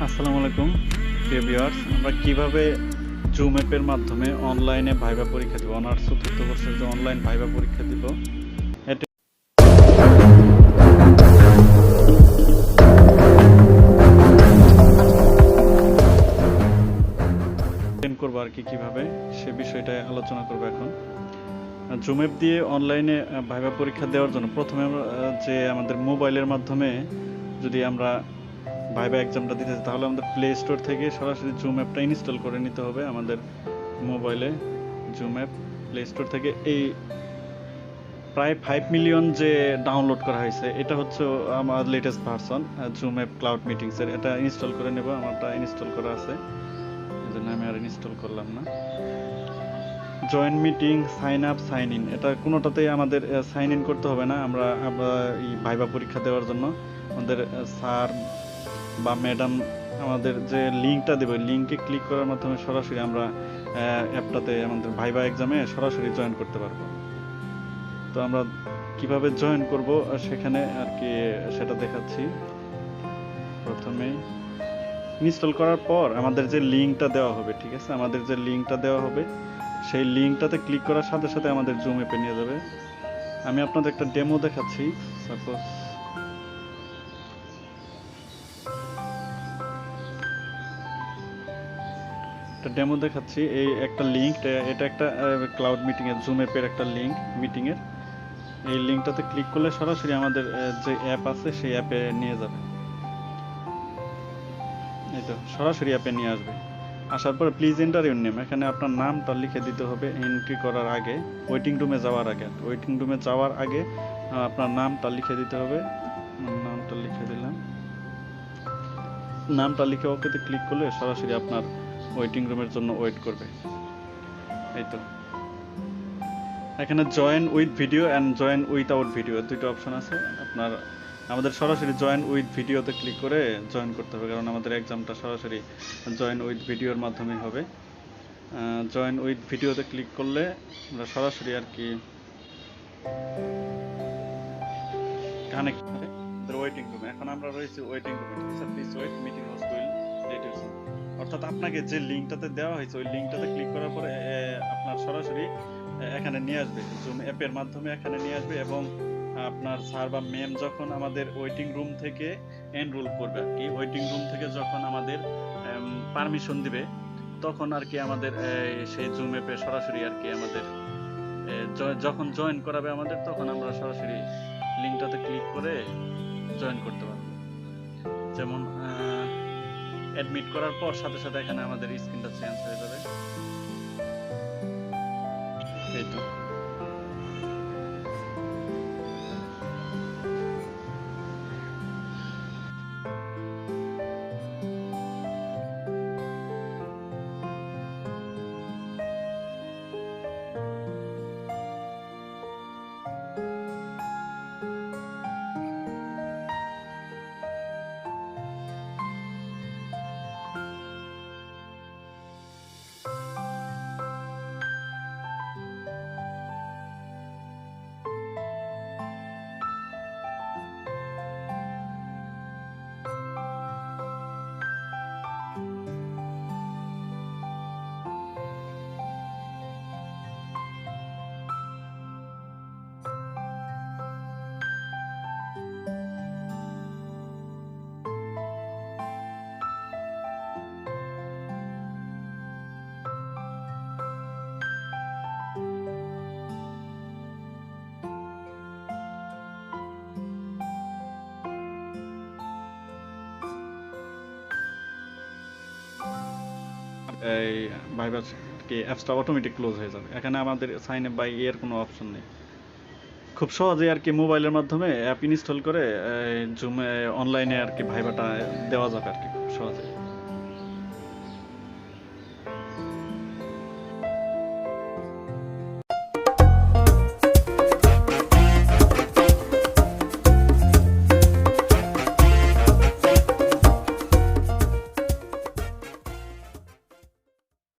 আসসালামু আলাইকুম প্রিয় ভিউয়ার্স, আমরা কিভাবে জুম অ্যাপের মাধ্যমে অনলাইনে ভাইবা পরীক্ষা দিব, অনার্স চতুর্থ বর্ষের যে অনলাইন ভাইবা পরীক্ষা দিব এটা অ্যাটেন্ড করবো আর কি, কিভাবে সে বিষয়টা আলোচনা করবো এখন। জুম অ্যাপ দিয়ে অনলাইনে ভাইবা পরীক্ষা দেওয়ার জন্য প্রথমে আমরা যে আমাদের মোবাইলের মাধ্যমে যদি আমরা ভাইবা এক্সামটা দিতে চাই, তাহলে আমাদের প্লে স্টোর থেকে সরাসরি জুম অ্যাপটা ইনস্টল করে নিতে হবে আমাদের মোবাইলে। জুম অ্যাপ প্লে স্টোর থেকে এই প্রায় 5 মিলিয়ন যে ডাউনলোড করা হয়েছে, এটা হচ্ছে আমার latest version Zoom app cloud মিটিংসের। এটা ইনস্টল করে নেব, আমারটা ইনস্টল করা আছে, এই জন্য আমি আর ইনস্টল করলাম না। Join meeting, sign up, sign in, এটা কোনোটাতেই আমাদের সাইন ইন করতে হবে না। আমরা এই ভাইবা পরীক্ষা দেওয়ার জন্য আমাদের স্যার বা ম্যাডাম আমাদের যে লিঙ্কটা দেবে, লিঙ্কে ক্লিক করার মাধ্যমে সরাসরি আমরা অ্যাপটাতে আমাদের ভাইবা এক্সামে সরাসরি জয়েন করতে পারবো। তো আমরা কিভাবে জয়েন করব সেখানে আর কি সেটা দেখাচ্ছি। প্রথমে ইনস্টল করার পর আমাদের যে লিঙ্কটা দেওয়া হবে, ঠিক আছে, আমাদের যে লিঙ্কটা দেওয়া হবে সেই লিঙ্কটাতে ক্লিক করার সাথে সাথে আমাদের জুম অ্যাপে নিয়ে যাবে। আমি আপনাদের একটা ডেমো দেখাচ্ছি। সাপোজ একটা ডেমো দেখাচ্ছি, এই একটা লিঙ্ক, এটা একটা ক্লাউড মিটিং এর জুম অ্যাপের একটা লিঙ্ক মিটিং এর। এই লিঙ্কটাতে ক্লিক করলে সরাসরি আমাদের যে অ্যাপ আছে সেই অ্যাপে নিয়ে যাবে। এই তো সরাসরি অ্যাপে নিয়ে আসবে। আসার পর প্লিজ এন্টার ইউর নেম, এখানে আপনার নামটা লিখে দিতে হবে এন্ট্রি করার আগে, ওয়েটিং রুমে যাওয়ার আগে। ওয়েটিং রুমে যাওয়ার আগে আপনার নামটা লিখে দিতে হবে। নামটা লিখে দিলাম, নামটা লিখে ওকেতে ক্লিক করলে সরাসরি আপনার ওয়েটিং রুমের জন্য ওয়েট করবে। এই তো এখানে join with video and join without video দুটো অপশন আছে। আপনার আমাদের সরাসরি জয়েন উইথ ভিডিওতে ক্লিক করে জয়েন করতে হবে, কারণ আমাদের এক্সামটা সরাসরি জয়েন উইথ ভিডিওর মাধ্যমে হবে। জয়েন উইথ ভিডিওতে ক্লিক করলে আমরা সরাসরি আর কি কানেক্ট হবে ওয়েটিং রুমে। এখন আমরা রয়েছি ওয়েটিং রুমে, ঠিক আছে। Please wait, meeting host will let you soon. অর্থাৎ আপনাকে যে লিঙ্কটাতে দেওয়া হয়েছে ওই লিঙ্কটাতে ক্লিক করার পরে আপনার সরাসরি এখানে নিয়ে আসবে, জুম অ্যাপের মাধ্যমে এখানে নিয়ে আসবে। এবং আপনার স্যার বা ম্যাম যখন আমাদের ওয়েটিং রুম থেকে এনরোল করবে আর কি, ওয়েটিং রুম থেকে যখন আমাদের পারমিশন দিবে, তখন আর কি আমাদের সেই জুম অ্যাপে সরাসরি আর কি আমাদের যখন জয়েন করাবে আমাদের, তখন আমরা সরাসরি লিঙ্কটাতে ক্লিক করে জয়েন করতে পারবো। যেমন অ্যাডমিট করার পর সাথে সাথে এখানে আমাদের স্ক্রিনটা চেঞ্জ হয়ে যাবে। এই তো এই ভাইবার কি অ্যাপসটা অটোমেটিক ক্লোজ হয়ে যাবে। এখানে আমাদের সাইন আপ বাই এর কোনো অপশন নেই। খুব সহজে আর কি মোবাইলের মাধ্যমে অ্যাপ ইনস্টল করে জুম অনলাইনে আর কি ভাইবাটা দেওয়া যাবে আর কি, খুব সহজে।